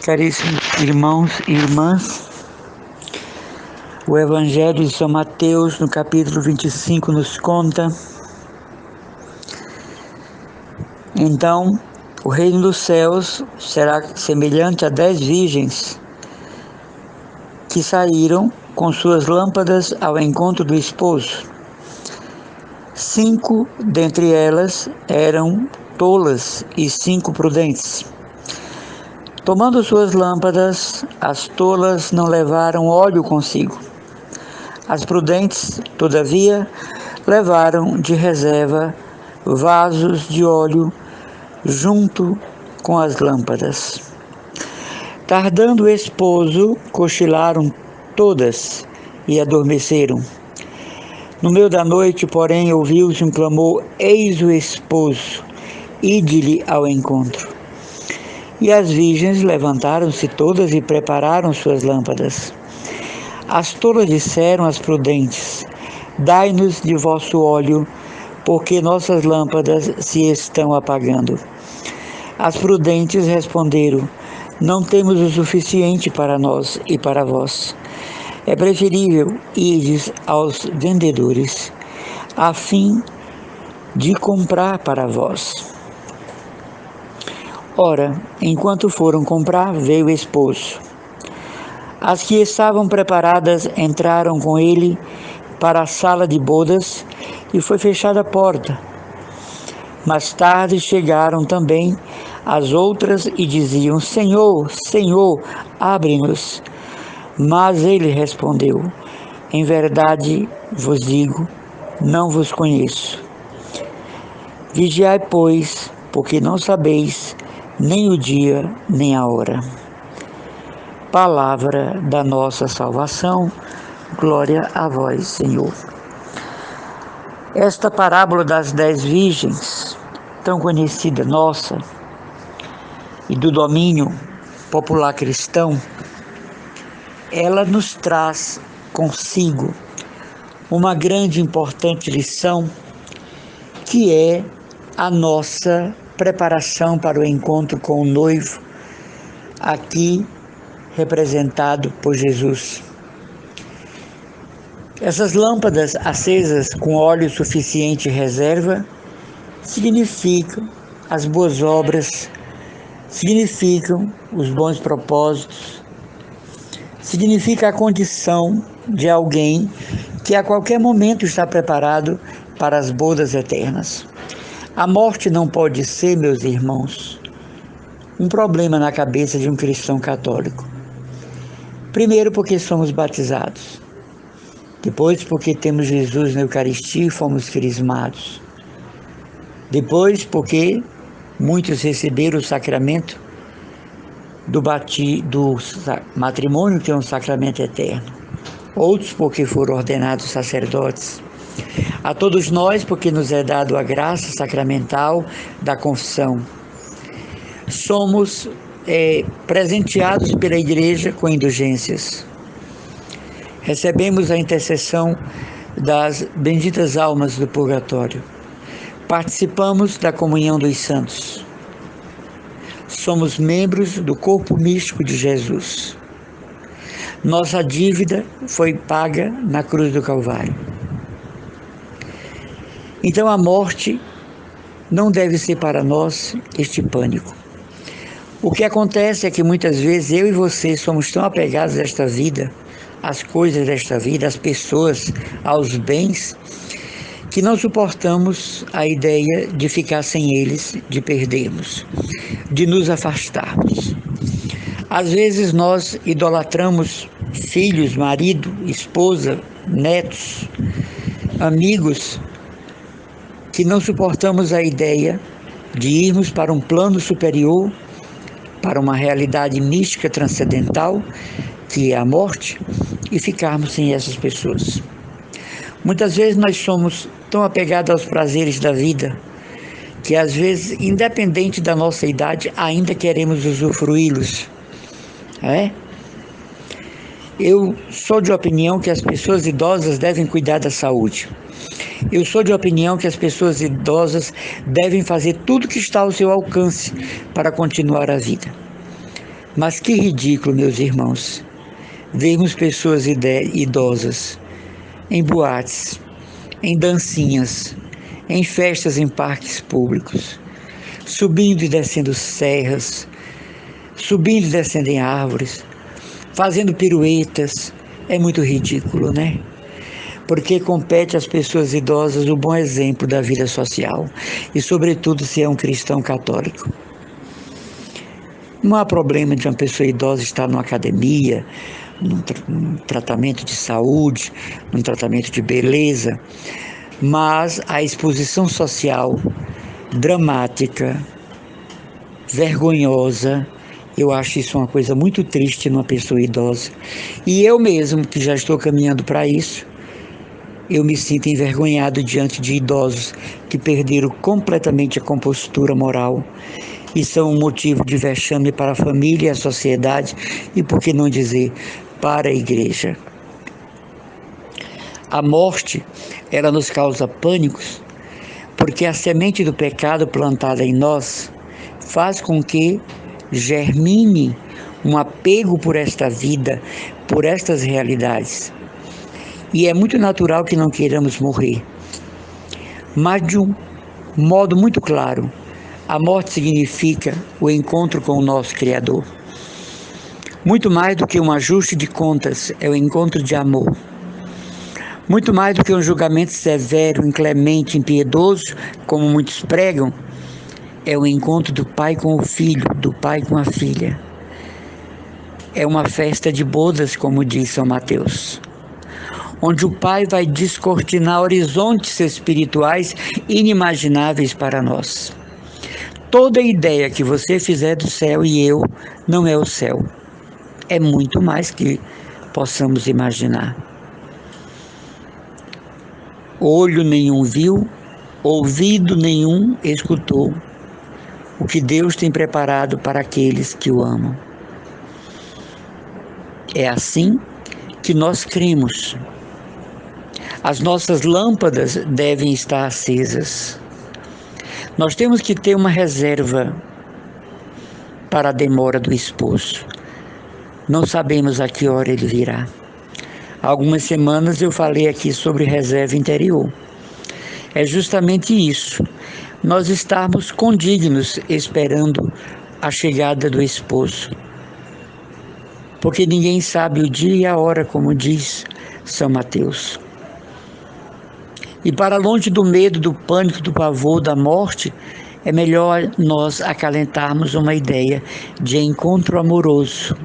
Caríssimos irmãos e irmãs, o Evangelho de São Mateus, no capítulo 25, nos conta: então, o reino dos céus será semelhante a 10 virgens que saíram com suas lâmpadas ao encontro do esposo. 5 dentre elas eram tolas e 5 prudentes. Tomando suas lâmpadas, as tolas não levaram óleo consigo. As prudentes, todavia, levaram de reserva vasos de óleo junto com as lâmpadas. Tardando o esposo, cochilaram todas e adormeceram. No meio da noite, porém, ouviu-se um clamor: eis o esposo, ide-lhe ao encontro. E as virgens levantaram-se todas e prepararam suas lâmpadas. As tolas disseram às prudentes: dai-nos de vosso óleo, porque nossas lâmpadas se estão apagando. As prudentes responderam: não temos o suficiente para nós e para vós. É preferível irdes aos vendedores, a fim de comprar para vós. Ora, enquanto foram comprar, veio o esposo. As que estavam preparadas entraram com ele para a sala de bodas e foi fechada a porta. Mais tarde chegaram também as outras e diziam: Senhor, Senhor, abre-nos. Mas ele respondeu: em verdade vos digo, não vos conheço. Vigiai, pois, porque não sabeis nem o dia, nem a hora. Palavra da nossa salvação, glória a vós, Senhor. Esta parábola das 10 virgens, tão conhecida nossa, e do domínio popular cristão, ela nos traz consigo uma grande e importante lição, que é a nossa preparação para o encontro com o noivo, aqui representado por Jesus. Essas lâmpadas acesas com óleo suficiente em reserva significam as boas obras, significam os bons propósitos, significa a condição de alguém que a qualquer momento está preparado para as bodas eternas. A morte não pode ser, meus irmãos, um problema na cabeça de um cristão católico. Primeiro, porque somos batizados. Depois, porque temos Jesus na Eucaristia e fomos crismados. Depois, porque muitos receberam o sacramento do matrimônio, que é um sacramento eterno. Outros, porque foram ordenados sacerdotes. A todos nós, porque nos é dado a graça sacramental da confissão. Somos presenteados pela Igreja com indulgências. Recebemos a intercessão das benditas almas do purgatório. Participamos da comunhão dos santos. Somos membros do corpo místico de Jesus. Nossa dívida foi paga na cruz do Calvário. Então a morte não deve ser para nós este pânico. O que acontece é que muitas vezes eu e você somos tão apegados a esta vida, às coisas desta vida, às pessoas, aos bens, que não suportamos a ideia de ficar sem eles, de perdermos, de nos afastarmos. Às vezes nós idolatramos filhos, marido, esposa, netos, amigos, que não suportamos a ideia de irmos para um plano superior, para uma realidade mística transcendental, que é a morte, e ficarmos sem essas pessoas. Muitas vezes nós somos tão apegados aos prazeres da vida, que às vezes, independente da nossa idade, ainda queremos usufruí-los. Eu sou de opinião que as pessoas idosas devem cuidar da saúde. Eu sou de opinião que as pessoas idosas devem fazer tudo que está ao seu alcance para continuar a vida. Mas que ridículo, meus irmãos, vermos pessoas idosas em boates, em dancinhas, em festas em parques públicos, subindo e descendo serras, subindo e descendo em árvores, fazendo piruetas. É muito ridículo, né? Porque compete às pessoas idosas o bom exemplo da vida social e, sobretudo, se é um cristão católico. Não há problema de uma pessoa idosa estar numa academia, num tratamento de saúde, num tratamento de beleza, mas a exposição social dramática, vergonhosa, eu acho isso uma coisa muito triste numa pessoa idosa. E eu mesmo, que já estou caminhando para isso, eu me sinto envergonhado diante de idosos que perderam completamente a compostura moral e são um motivo de vexame para a família e a sociedade e, por que não dizer, para a igreja. A morte, ela nos causa pânicos, porque a semente do pecado plantada em nós faz com que germine um apego por esta vida, por estas realidades. E é muito natural que não queiramos morrer. Mas de um modo muito claro, a morte significa o encontro com o nosso Criador. Muito mais do que um ajuste de contas, é o encontro de amor. Muito mais do que um julgamento severo, inclemente, impiedoso, como muitos pregam, é o encontro do pai com o filho, do pai com a filha. É uma festa de bodas, como diz São Mateus, onde o pai vai descortinar horizontes espirituais inimagináveis para nós. Toda ideia que você fizer do céu e eu não é o céu. É muito mais que possamos imaginar. Olho nenhum viu, ouvido nenhum escutou o que Deus tem preparado para aqueles que o amam. É assim que nós cremos. As nossas lâmpadas devem estar acesas. Nós temos que ter uma reserva para a demora do esposo. Não sabemos a que hora ele virá. Há algumas semanas eu falei aqui sobre reserva interior. É justamente isso. Nós estarmos condignos esperando a chegada do esposo. Porque ninguém sabe o dia e a hora, como diz São Mateus. E para longe do medo, do pânico, do pavor, da morte, é melhor nós acalentarmos uma ideia de encontro amoroso,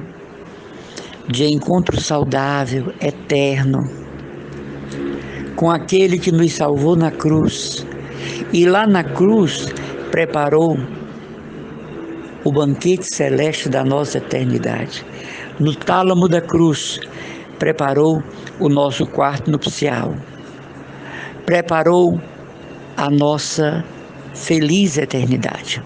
de encontro saudável, eterno, com aquele que nos salvou na cruz. E lá na cruz preparou o banquete celeste da nossa eternidade. No tálamo da cruz preparou o nosso quarto nupcial. Preparou a nossa feliz eternidade.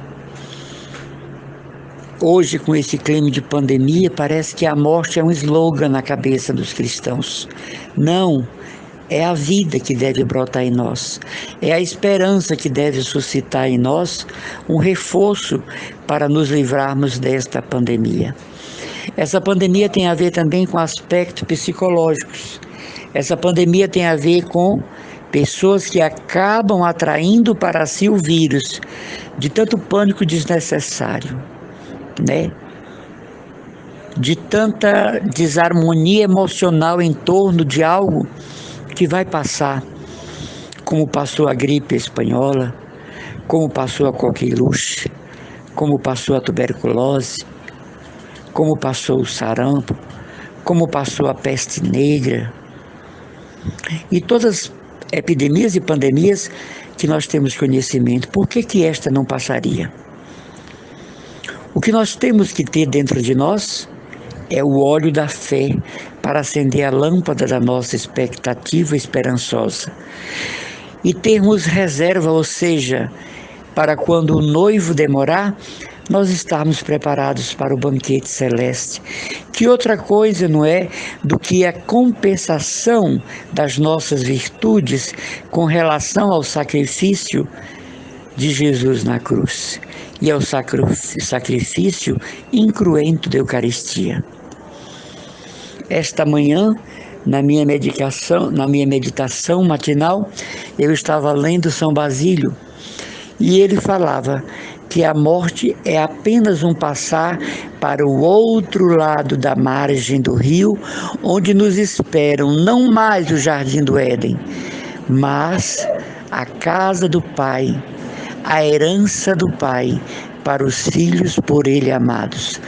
Hoje, com esse clima de pandemia, parece que a morte é um slogan na cabeça dos cristãos. Não, é a vida que deve brotar em nós. É a esperança que deve suscitar em nós um reforço para nos livrarmos desta pandemia. Essa pandemia tem a ver também com aspectos psicológicos. Essa pandemia tem a ver com pessoas que acabam atraindo para si o vírus, de tanto pânico desnecessário, né? De tanta desarmonia emocional em torno de algo que vai passar, como passou a gripe espanhola, como passou a coqueluche, como passou a tuberculose, como passou o sarampo, como passou a peste negra, e todas epidemias e pandemias que nós temos conhecimento. Por que esta não passaria? O que nós temos que ter dentro de nós é o óleo da fé para acender a lâmpada da nossa expectativa esperançosa. E termos reserva, ou seja, para quando o noivo demorar, nós estarmos preparados para o banquete celeste, que outra coisa não é do que a compensação das nossas virtudes com relação ao sacrifício de Jesus na cruz e ao sacrifício incruento da Eucaristia. Esta manhã, na minha meditação matinal, eu estava lendo São Basílio e ele falava que a morte é apenas um passar para o outro lado da margem do rio, onde nos esperam não mais o jardim do Éden, mas a casa do Pai, a herança do Pai para os filhos por Ele amados,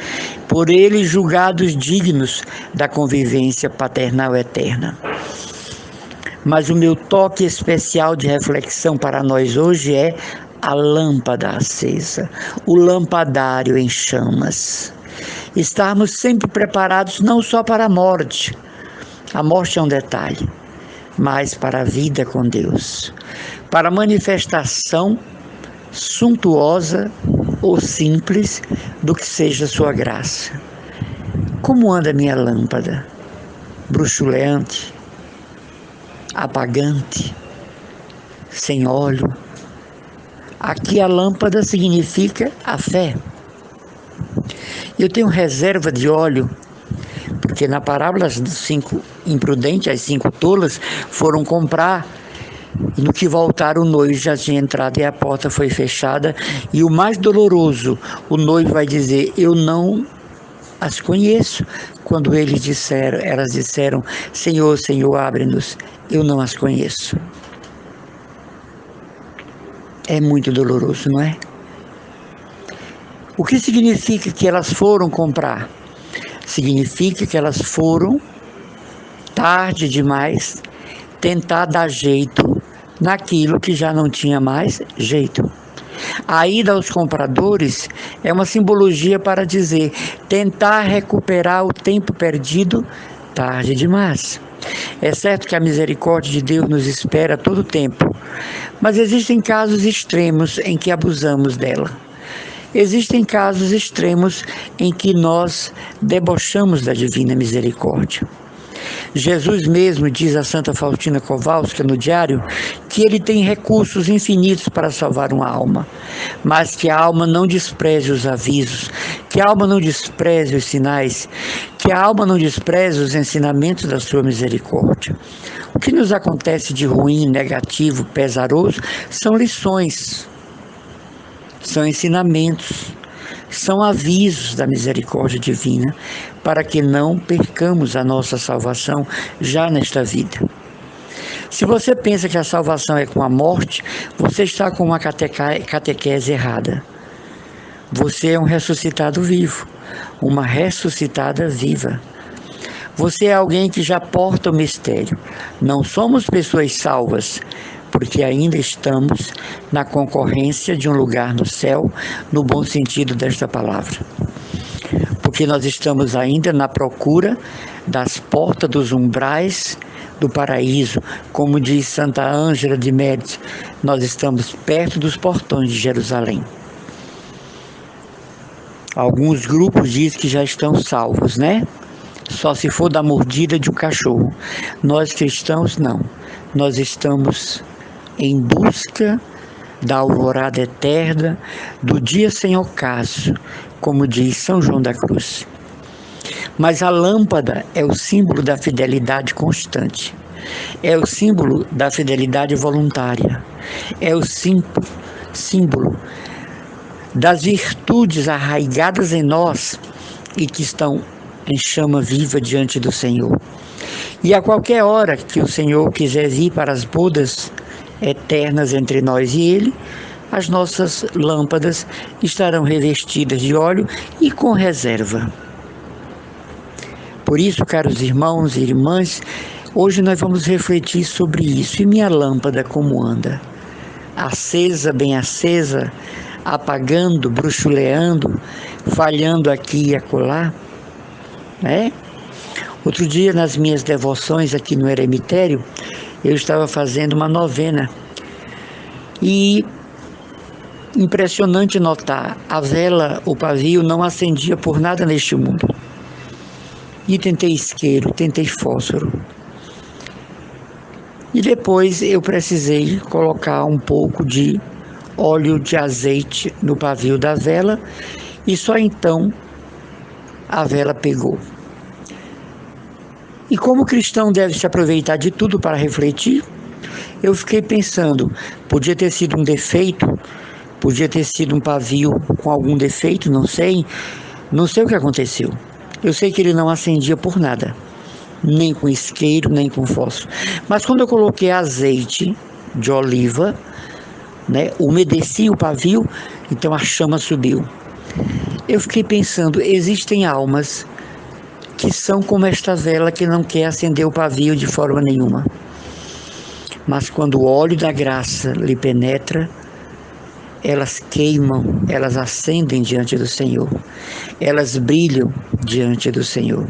por Ele julgados dignos da convivência paternal eterna. Mas o meu toque especial de reflexão para nós hoje é a lâmpada acesa, o lampadário em chamas. Estarmos sempre preparados não só para a morte é um detalhe, mas para a vida com Deus, para a manifestação suntuosa ou simples do que seja sua graça. Como anda minha lâmpada? Bruxuleante, apagante, sem óleo? Aqui a lâmpada significa a fé. Eu tenho reserva de óleo, porque na parábola dos 5 imprudentes, as 5 tolas, foram comprar, e no que voltaram o noivo já tinha entrado e a porta foi fechada. E o mais doloroso, o noivo vai dizer: eu não as conheço. Quando elas disseram: Senhor, Senhor, abre-nos, eu não as conheço. É muito doloroso, não é? O que significa que elas foram comprar? Significa que elas foram, tarde demais, tentar dar jeito naquilo que já não tinha mais jeito. A ida aos compradores é uma simbologia para dizer: tentar recuperar o tempo perdido tarde demais. É certo que a misericórdia de Deus nos espera a todo tempo, mas existem casos extremos em que abusamos dela. Existem casos extremos em que nós debochamos da divina misericórdia. Jesus mesmo diz a Santa Faustina Kowalska no diário que ele tem recursos infinitos para salvar uma alma, mas que a alma não despreze os avisos, que a alma não despreze os sinais, que a alma não despreze os ensinamentos da sua misericórdia. O que nos acontece de ruim, negativo, pesaroso, são lições, são ensinamentos, são avisos da misericórdia divina para que não percamos a nossa salvação já nesta vida. Se você pensa que a salvação é com a morte, você está com uma catequese errada. Você é um ressuscitado vivo, uma ressuscitada viva. Você é alguém que já porta o mistério. Não somos pessoas salvas, porque ainda estamos na concorrência de um lugar no céu, no bom sentido desta palavra. Porque nós estamos ainda na procura das portas dos umbrais do paraíso, como diz Santa Ângela de Médici, nós estamos perto dos portões de Jerusalém. Alguns grupos dizem que já estão salvos, né? Só se for da mordida de um cachorro. Nós cristãos não. Nós estamos em busca da alvorada eterna, do dia sem ocaso, como diz São João da Cruz. Mas a lâmpada é o símbolo da fidelidade constante, é o símbolo da fidelidade voluntária, é o símbolo das virtudes arraigadas em nós e que estão em chama viva diante do Senhor. E a qualquer hora que o Senhor quiser vir para as bodas eternas entre nós e Ele, as nossas lâmpadas estarão revestidas de óleo e com reserva. Por isso, caros irmãos e irmãs, hoje nós vamos refletir sobre isso. E minha lâmpada como anda? Acesa, bem acesa, apagando, bruxuleando, falhando aqui e acolá, né? Outro dia, nas minhas devoções aqui no eremitério, eu estava fazendo uma novena e impressionante notar, a vela, o pavio não acendia por nada neste mundo. E tentei isqueiro, tentei fósforo. E depois eu precisei colocar um pouco de óleo de azeite no pavio da vela e só então a vela pegou. E como o cristão deve se aproveitar de tudo para refletir, eu fiquei pensando, podia ter sido um defeito, podia ter sido um pavio com algum defeito, não sei o que aconteceu. Eu sei que ele não acendia por nada, nem com isqueiro, nem com fósforo. Mas quando eu coloquei azeite de oliva, umedeci o pavio, então a chama subiu. Eu fiquei pensando, existem almas que são como esta vela que não quer acender o pavio de forma nenhuma. Mas quando o óleo da graça lhe penetra, elas queimam, elas acendem diante do Senhor, elas brilham diante do Senhor.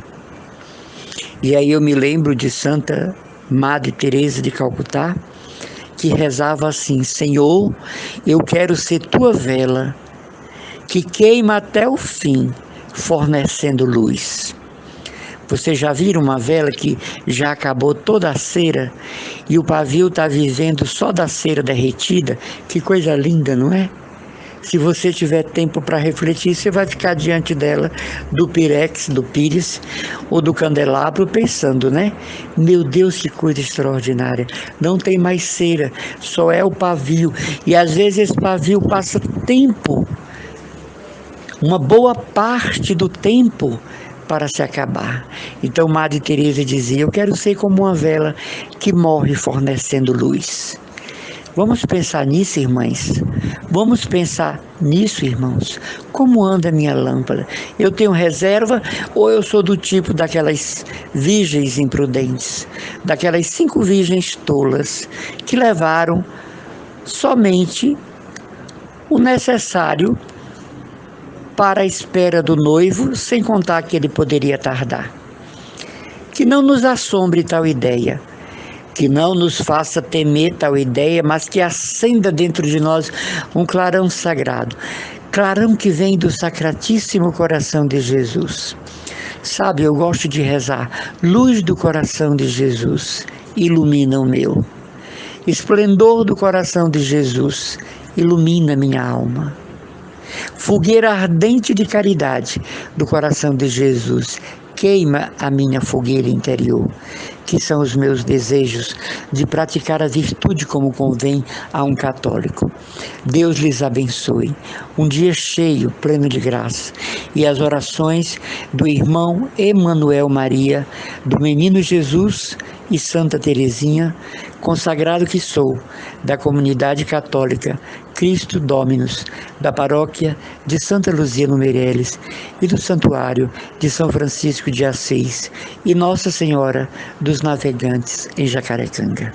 E aí eu me lembro de Santa Madre Teresa de Calcutá, que rezava assim: Senhor, eu quero ser tua vela, que queima até o fim, fornecendo luz. Você já viram uma vela que já acabou toda a cera e o pavio está vivendo só da cera derretida? Que coisa linda, não é? Se você tiver tempo para refletir, você vai ficar diante dela, do pirex, do pires ou do candelabro, pensando, né? Meu Deus, que coisa extraordinária. Não tem mais cera, só é o pavio. E às vezes esse pavio passa tempo, uma boa parte do tempo, para se acabar. Então Madre Teresa dizia: eu quero ser como uma vela que morre fornecendo luz. Vamos pensar nisso, irmãs? Vamos pensar nisso, irmãos? Como anda a minha lâmpada? Eu tenho reserva ou eu sou do tipo daquelas virgens imprudentes, daquelas 5 virgens tolas que levaram somente o necessário para a espera do noivo, sem contar que ele poderia tardar? Que não nos assombre tal ideia, que não nos faça temer tal ideia, mas que acenda dentro de nós um clarão sagrado, clarão que vem do Sacratíssimo Coração de Jesus. Sabe, eu gosto de rezar: luz do coração de Jesus, ilumina o meu. Esplendor do coração de Jesus, ilumina minha alma. Fogueira ardente de caridade do coração de Jesus, queima a minha fogueira interior, que são os meus desejos de praticar a virtude como convém a um católico. Deus lhes abençoe. Um dia cheio, pleno de graça. E as orações do irmão Emanuel Maria, do Menino Jesus e Santa Teresinha, consagrado que sou, da comunidade católica Cristo Dominus, da paróquia de Santa Luzia no Meireles e do santuário de São Francisco de Assis e Nossa Senhora dos Navegantes em Jacarecanga.